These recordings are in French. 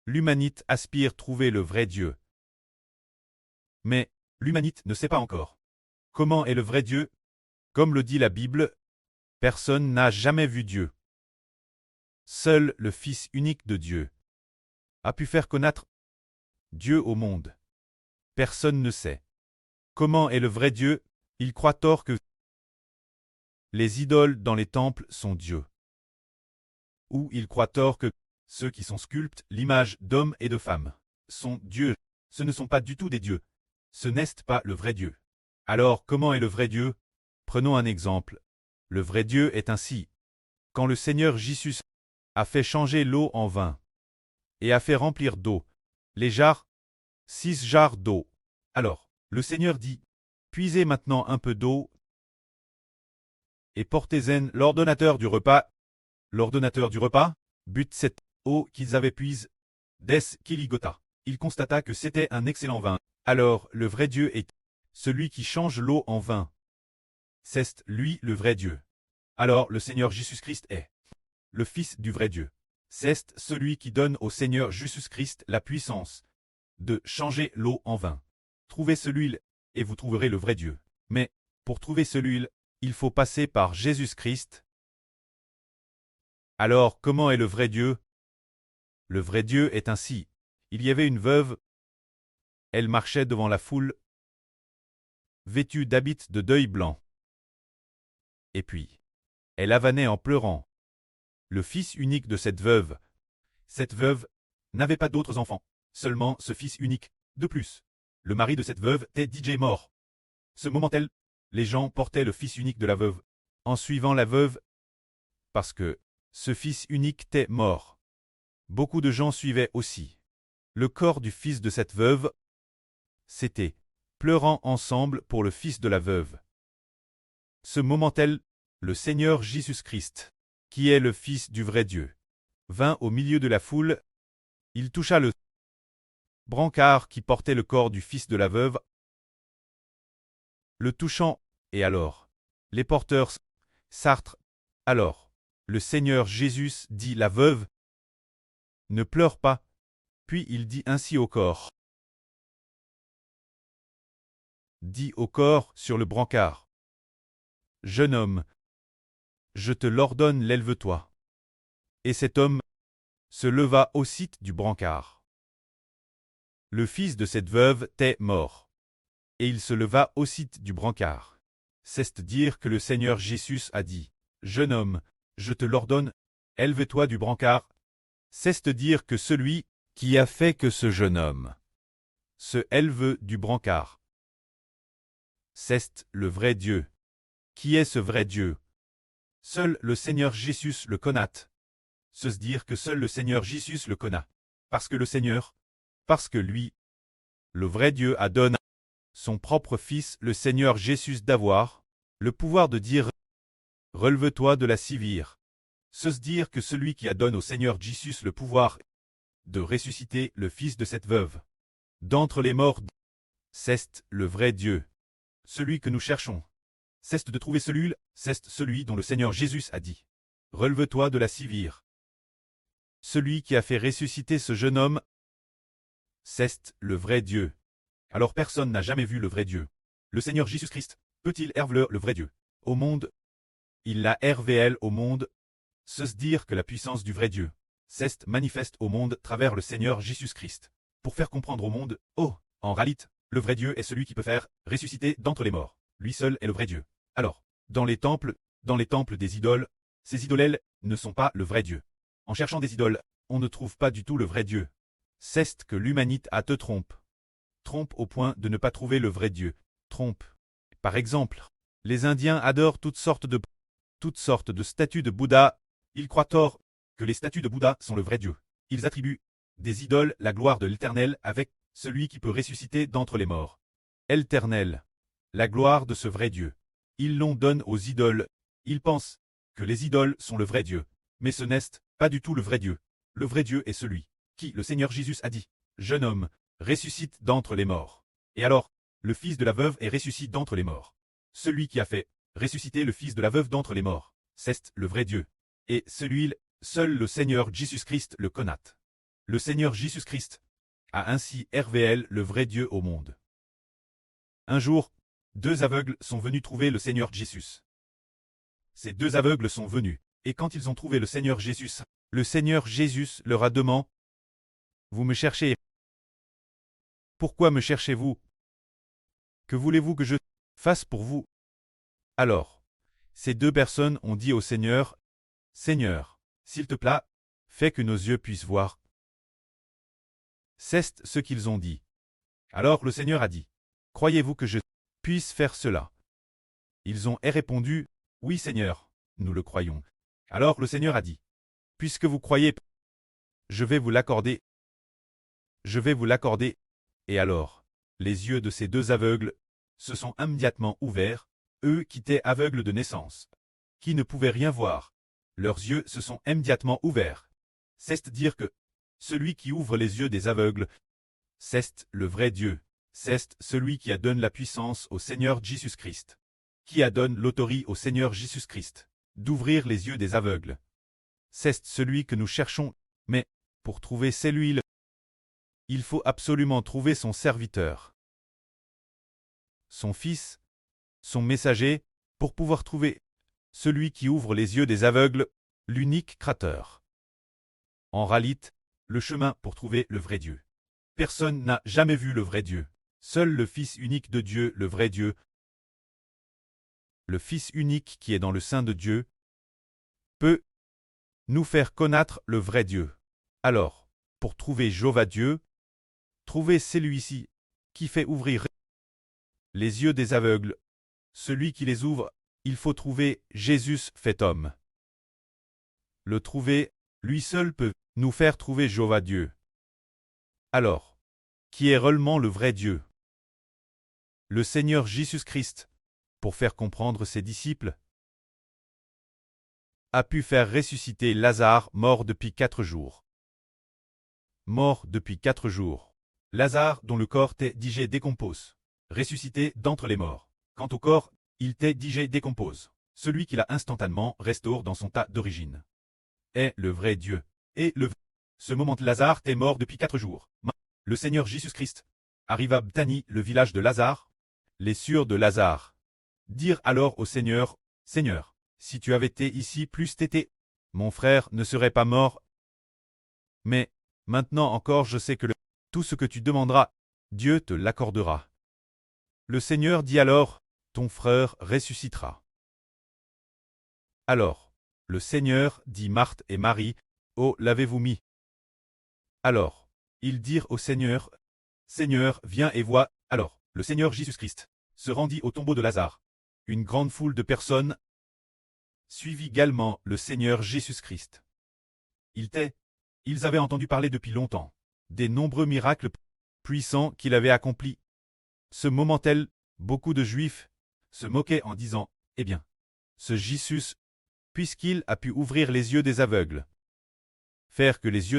L'humanité aspire trouver le vrai Dieu. Mais l'humanité ne sait pas encore. Comment est le vrai Dieu? Comme le dit la Bible, personne n'a jamais vu Dieu. Seul le Fils unique de Dieu a pu faire connaître Dieu au monde. Personne ne sait. Comment est le vrai Dieu? Il croit tort que les idoles dans les temples sont Dieu. Ou il croit tort que ceux qui sont sculptent l'image d'hommes et de femmes sont Dieu. Ce ne sont pas du tout des dieux. Ce n'est pas le vrai Dieu. Alors, comment est le vrai Dieu? Prenons un exemple. Le vrai Dieu est ainsi. Quand le Seigneur Jésus a fait changer l'eau en vin et a fait remplir d'eau les jarres, 6 jarres d'eau. Alors, le Seigneur dit, puisez maintenant un peu d'eau et portez-en l'ordonnateur du repas. L'ordonnateur du repas but cette eau qu'ils avaient puise des qu'il y goûta. Il constata que c'était un excellent vin. Alors, le vrai Dieu est celui qui change l'eau en vin. C'est lui le vrai Dieu. Alors, le Seigneur Jésus-Christ est le Fils du vrai Dieu. C'est celui qui donne au Seigneur Jésus-Christ la puissance de changer l'eau en vin. Trouvez celui-là, et vous trouverez le vrai Dieu. Mais, pour trouver celui-là, il faut passer par Jésus-Christ. Alors, comment est le vrai Dieu? Le vrai Dieu est ainsi. Il y avait une veuve. Elle marchait devant la foule, vêtue d'habits de deuil blanc. Et puis, elle avanait en pleurant le fils unique de cette veuve. Cette veuve n'avait pas d'autres enfants, seulement ce fils unique. De plus, le mari de cette veuve était DJ mort. Ce moment-là, les gens portaient le fils unique de la veuve, en suivant la veuve, parce que ce fils unique était mort. Beaucoup de gens suivaient aussi le corps du fils de cette veuve. C'était pleurant ensemble pour le fils de la veuve. Ce moment-là, le Seigneur Jésus-Christ, qui est le Fils du vrai Dieu, vint au milieu de la foule. Il toucha le brancard qui portait le corps du fils de la veuve. Le touchant, et alors, les porteurs s'artrent. Alors, le Seigneur Jésus dit la veuve, ne pleure pas. Puis il dit ainsi au corps. Dit au corps sur le brancard. Jeune homme, je te l'ordonne, lève-toi. Et cet homme se leva aussitôt du brancard. Le fils de cette veuve était mort. Et il se leva aussitôt du brancard. C'est dire que le Seigneur Jésus a dit, jeune homme, je te l'ordonne, élève-toi du brancard. C'est dire que celui qui a fait que ce jeune homme se élève du brancard. C'est le vrai Dieu. Qui est ce vrai Dieu? Seul le Seigneur Jésus le connaît. Se dire que seul le Seigneur Jésus le connaît. Parce que lui, le vrai Dieu a donné son propre Fils, le Seigneur Jésus, d'avoir le pouvoir de dire « Relève-toi de la sévère ». Se dire que celui qui a donné au Seigneur Jésus le pouvoir de ressusciter le fils de cette veuve d'entre les morts, c'est le vrai Dieu, celui que nous cherchons. C'est de trouver celui-là, c'est celui dont le Seigneur Jésus a dit « Relève-toi de la sévère ». Celui qui a fait ressusciter ce jeune homme, c'est le vrai Dieu. Alors personne n'a jamais vu le vrai Dieu. Le Seigneur Jésus-Christ peut-il herver le vrai Dieu au monde? Il l'a hervé au monde. Se dire que la puissance du vrai Dieu c'est manifeste au monde travers le Seigneur Jésus-Christ. Pour faire comprendre au monde, oh, en réalité, le vrai Dieu est celui qui peut faire ressusciter d'entre les morts. Lui seul est le vrai Dieu. Alors, dans les temples des idoles, ces idoles ne sont pas le vrai Dieu. En cherchant des idoles, on ne trouve pas du tout le vrai Dieu. C'est que l'humanité te trompe. Trompe au point de ne pas trouver le vrai Dieu. Trompe. Par exemple, les Indiens adorent toutes sortes de statues de Bouddha. Ils croient tort que les statues de Bouddha sont le vrai Dieu. Ils attribuent des idoles la gloire de l'Éternel avec celui qui peut ressusciter d'entre les morts. Éternel, la gloire de ce vrai Dieu. Ils l'ont donne aux idoles. Ils pensent que les idoles sont le vrai Dieu. Mais ce n'est pas du tout le vrai Dieu. Le vrai Dieu est celui qui, le Seigneur Jésus, a dit, jeune homme, ressuscite d'entre les morts. Et alors, le fils de la veuve est ressuscité d'entre les morts. Celui qui a fait ressusciter le fils de la veuve d'entre les morts, c'est le vrai Dieu. Et celui-là, seul le Seigneur Jésus-Christ le connaît. Le Seigneur Jésus-Christ a ainsi révélé le vrai Dieu au monde. Un jour, 2 aveugles sont venus trouver le Seigneur Jésus. Ces 2 aveugles sont venus, et quand ils ont trouvé le Seigneur Jésus, le Seigneur Jésus leur a demandé « Vous me cherchez. Pourquoi me cherchez-vous? Que voulez-vous que je fasse pour vous ?» Alors, ces 2 personnes ont dit au Seigneur « Seigneur, s'il te plaît, fais que nos yeux puissent voir. » C'est ce qu'ils ont dit. Alors le Seigneur a dit « Croyez-vous que je puisse faire cela ?» Ils ont répondu « Oui Seigneur, nous le croyons. » Alors le Seigneur a dit « Puisque vous croyez, je vais vous l'accorder. Je vais vous l'accorder. » Et alors, les yeux de ces 2 aveugles se sont immédiatement ouverts, eux qui étaient aveugles de naissance, qui ne pouvaient rien voir. Leurs yeux se sont immédiatement ouverts. C'est-à-dire que celui qui ouvre les yeux des aveugles, c'est le vrai Dieu. C'est celui qui a donné la puissance au Seigneur Jésus-Christ, qui a donné l'autorité au Seigneur Jésus-Christ d'ouvrir les yeux des aveugles. C'est celui que nous cherchons, mais pour trouver celui-là, il faut absolument trouver son serviteur, son fils, son messager, pour pouvoir trouver celui qui ouvre les yeux des aveugles, l'unique créateur. En réalité, le chemin pour trouver le vrai Dieu. Personne n'a jamais vu le vrai Dieu. Seul le Fils unique de Dieu, le vrai Dieu, le Fils unique qui est dans le sein de Dieu, peut nous faire connaître le vrai Dieu. Alors, pour trouver Jéhovah Dieu, trouver celui-ci qui fait ouvrir les yeux des aveugles, celui qui les ouvre, il faut trouver Jésus fait homme. Le trouver, lui seul peut nous faire trouver Jéhovah Dieu. Alors, qui est réellement le vrai Dieu? Le Seigneur Jésus-Christ, pour faire comprendre ses disciples, a pu faire ressusciter Lazare mort depuis 4 jours. Mort depuis 4 jours. Lazare dont le corps t'est digé décompose. Ressuscité d'entre les morts. Quant au corps, il t'est digé décompose. Celui qui l'a instantanément restaure dans son tas d'origine. Est le vrai Dieu. Et ce moment Lazare t'est mort depuis 4 jours. Le Seigneur Jésus-Christ arriva à Bethanie, le village de Lazare. Les sûrs de Lazare dirent alors au Seigneur, « Seigneur, si tu avais été ici plus t'étais, mon frère ne serait pas mort. Mais, maintenant encore je sais que tout ce que tu demanderas, Dieu te l'accordera. » Le Seigneur dit alors, « Ton frère ressuscitera. » Alors, le Seigneur dit Marthe et Marie, « Oh, l'avez-vous mis ?» Alors, ils dirent au Seigneur, « Seigneur, viens et vois. » Alors, le Seigneur Jésus-Christ se rendit au tombeau de Lazare. Une grande foule de personnes suivit également le Seigneur Jésus-Christ. Ils avaient entendu parler depuis longtemps des nombreux miracles puissants qu'il avait accomplis. Ce moment-là, beaucoup de Juifs se moquaient en disant, « Eh bien, ce Jésus, puisqu'il a pu ouvrir les yeux des aveugles, faire que les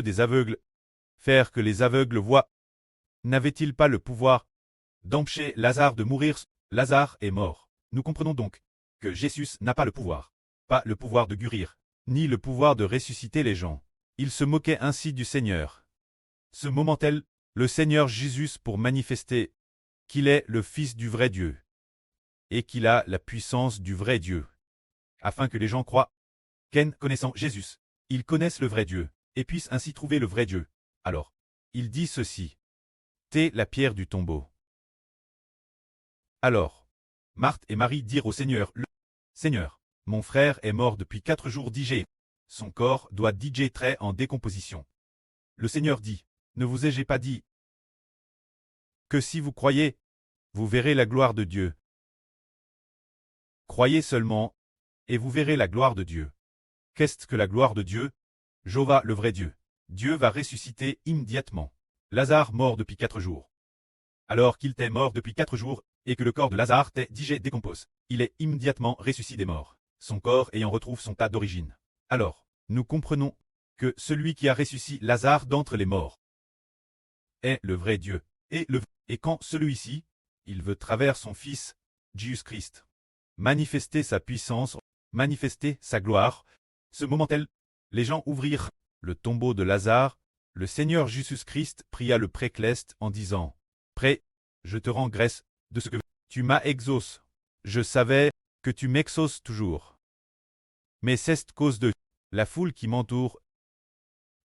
aveugles voient, n'avait-il pas le pouvoir d'empêcher Lazare de mourir? Lazare est mort. Nous comprenons donc que Jésus n'a pas le pouvoir de guérir, ni le pouvoir de ressusciter les gens. » Il se moquait ainsi du Seigneur. Ce moment-là, le Seigneur Jésus pour manifester qu'il est le Fils du vrai Dieu, et qu'il a la puissance du vrai Dieu, afin que les gens croient qu'en connaissant Jésus, ils connaissent le vrai Dieu, et puissent ainsi trouver le vrai Dieu. Alors, il dit ceci, « T'es la pierre du tombeau. » Alors, Marthe et Marie dirent au Seigneur, « Seigneur, mon frère est mort depuis 4 jours digé. Son corps doit digé très en décomposition. » Le Seigneur dit, « Ne vous ai-je pas dit que si vous croyez, vous verrez la gloire de Dieu? Croyez seulement, et vous verrez la gloire de Dieu. » Qu'est-ce que la gloire de Dieu? Jéhovah le vrai Dieu. Dieu va ressusciter immédiatement. Lazare mort depuis 4 jours. Alors qu'il était mort depuis 4 jours, et que le corps de Lazare était digé décompose, il est immédiatement ressuscité des morts, son corps ayant retrouvé son tas d'origine. Alors, nous comprenons que celui qui a ressuscité Lazare d'entre les morts est le vrai Dieu, et quand celui-ci, il veut travers son Fils, Jésus-Christ, manifester sa puissance, manifester sa gloire, ce moment-là, les gens ouvrirent le tombeau de Lazare, Le Seigneur Jésus-Christ pria le Précleste en disant, « Prêt, je te rends grâce de ce que tu m'as exaucé. Je savais que tu m'exauces toujours. Mais c'est cause de la foule qui m'entoure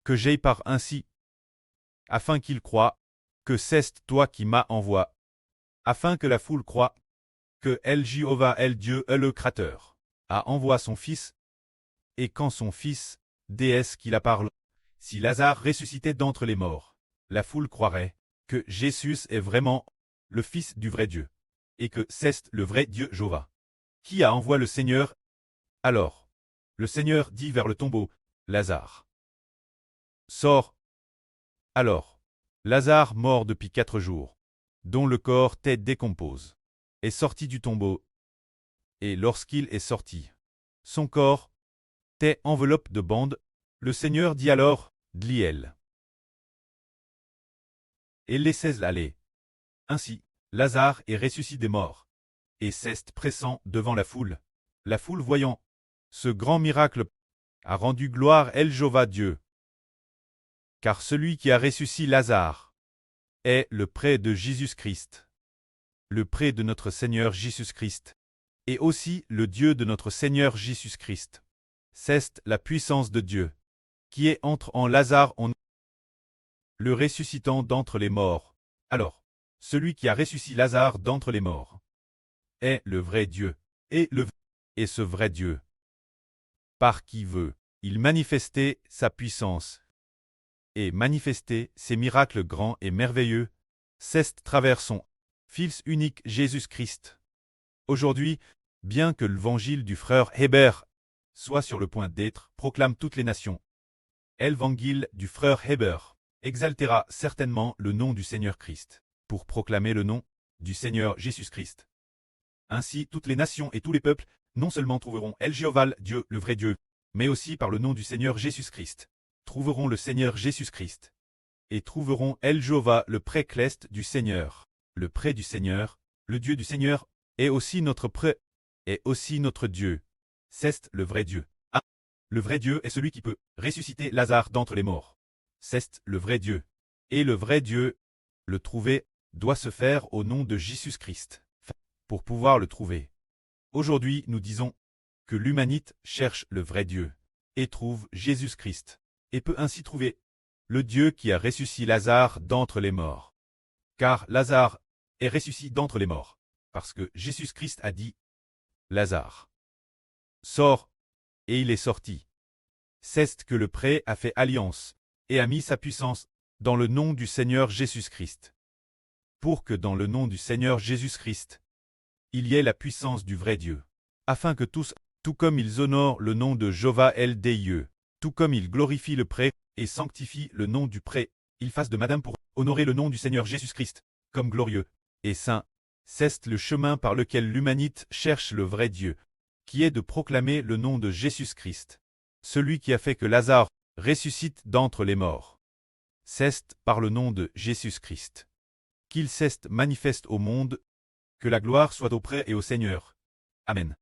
que j'aille par ainsi, afin qu'ils croient que c'est toi qui m'as envoyé, afin que la foule croie que Jéhovah est Dieu le Créateur, a envoyé son Fils, et quand son Fils, déesse qui la parle, si Lazare ressuscitait d'entre les morts, la foule croirait que Jésus est vraiment le Fils du vrai Dieu, et que c'est le vrai Dieu Jéhovah, qui a envoyé le Seigneur. Alors, le Seigneur dit vers le tombeau, Lazare, sors. Alors, Lazare, mort depuis 4 jours, dont le corps était décompose, est sorti du tombeau, et lorsqu'il est sorti, son corps était enveloppe de bandes. Le Seigneur dit alors, Dliel, et laissez aller. Ainsi, Lazare est ressuscité des morts, et c'est pressant devant la foule. La foule voyant ce grand miracle a rendu gloire Jéhovah Dieu. Car celui qui a ressuscité Lazare est le près de Jésus-Christ, le près de notre Seigneur Jésus-Christ, et aussi le Dieu de notre Seigneur Jésus-Christ. C'est la puissance de Dieu, qui est entre en Lazare en le ressuscitant d'entre les morts. Alors, celui qui a ressuscité Lazare d'entre les morts est le vrai Dieu, et ce vrai Dieu, par qui veut il manifester sa puissance et manifester ses miracles grands et merveilleux, c'est travers son Fils unique Jésus-Christ. Aujourd'hui, bien que l'évangile du frère Hébert soit sur le point d'être proclamé toutes les nations, l'évangile du frère Hébert exaltera certainement le nom du Seigneur Christ, pour proclamer le nom du Seigneur Jésus-Christ. Ainsi, toutes les nations et tous les peuples non seulement trouveront Jéhovah Dieu, le vrai Dieu, mais aussi par le nom du Seigneur Jésus-Christ, trouveront le Seigneur Jésus-Christ, et trouveront Jéhovah le Précleste du Seigneur, le près du Seigneur, le Dieu du Seigneur, est aussi notre près, est aussi notre Dieu. C'est le vrai Dieu. Ah, le vrai Dieu est celui qui peut ressusciter Lazare d'entre les morts. C'est le vrai Dieu. Et le vrai Dieu, le trouver, doit se faire au nom de Jésus-Christ. Pour pouvoir le trouver. Aujourd'hui, nous disons que l'humanité cherche le vrai Dieu, et trouve Jésus-Christ, et peut ainsi trouver le Dieu qui a ressuscité Lazare d'entre les morts. Car Lazare est ressuscité d'entre les morts, parce que Jésus-Christ a dit, Lazare, sors, et il est sorti. C'est que le pré a fait alliance, et a mis sa puissance dans le nom du Seigneur Jésus-Christ. Pour que dans le nom du Seigneur Jésus-Christ, il y ait la puissance du vrai Dieu, afin que tous, tout comme ils honorent le nom de Jéhovah Dieu, tout comme ils glorifient le pré et sanctifient le nom du pré, ils fassent de madame pour honorer le nom du Seigneur Jésus-Christ, comme glorieux et saint. C'est le chemin par lequel l'humanité cherche le vrai Dieu, qui est de proclamer le nom de Jésus-Christ, celui qui a fait que Lazare ressuscite d'entre les morts. C'est par le nom de Jésus-Christ qu'il s'est manifeste au monde. Que la gloire soit au près et au Seigneur. Amen.